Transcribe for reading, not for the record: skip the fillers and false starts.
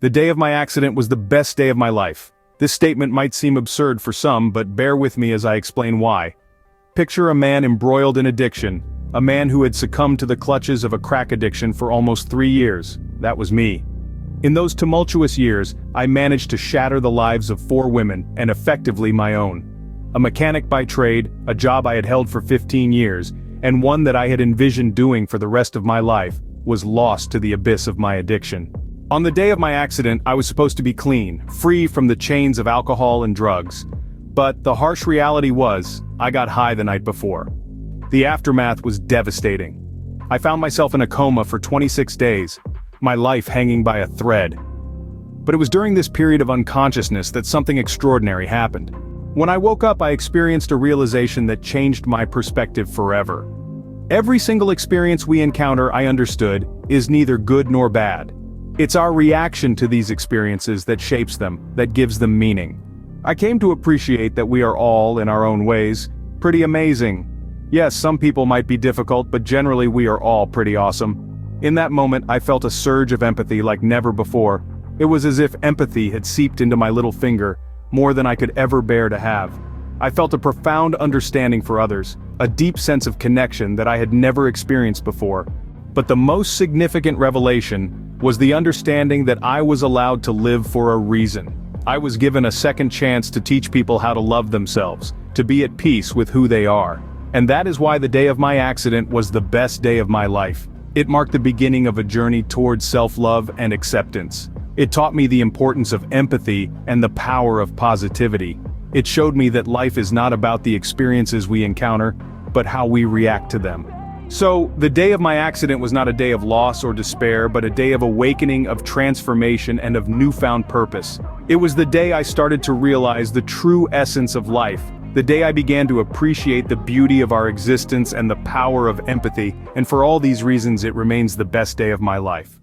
The day of my accident was the best day of my life. This statement might seem absurd for some, but bear with me as I explain why. Picture a man embroiled in addiction, a man who had succumbed to the clutches of a crack addiction for almost 3 years. That was me. In those tumultuous years, I managed to shatter the lives of 4 women, and effectively my own. A mechanic by trade, a job I had held for 15 years, and one that I had envisioned doing for the rest of my life, was lost to the abyss of my addiction. On the day of my accident, I was supposed to be clean, free from the chains of alcohol and drugs. But the harsh reality was, I got high the night before. The aftermath was devastating. I found myself in a coma for 26 days, my life hanging by a thread. But it was during this period of unconsciousness that something extraordinary happened. When I woke up, I experienced a realization that changed my perspective forever. Every single experience we encounter, I understood, is neither good nor bad. It's our reaction to these experiences that shapes them, that gives them meaning. I came to appreciate that we are all, in our own ways, pretty amazing. Yes, some people might be difficult, but generally we are all pretty awesome. In that moment, I felt a surge of empathy like never before. It was as if empathy had seeped into my little finger, more than I could ever bear to have. I felt a profound understanding for others, a deep sense of connection that I had never experienced before. But the most significant revelation was the understanding that I was allowed to live for a reason. I was given a second chance to teach people how to love themselves, to be at peace with who they are. And that is why the day of my accident was the best day of my life. It marked the beginning of a journey towards self-love and acceptance. It taught me the importance of empathy and the power of positivity. It showed me that life is not about the experiences we encounter, but how we react to them. So, the day of my accident was not a day of loss or despair, but a day of awakening, of transformation, and of newfound purpose. It was the day I started to realize the true essence of life, the day I began to appreciate the beauty of our existence and the power of empathy, and for all these reasons it remains the best day of my life.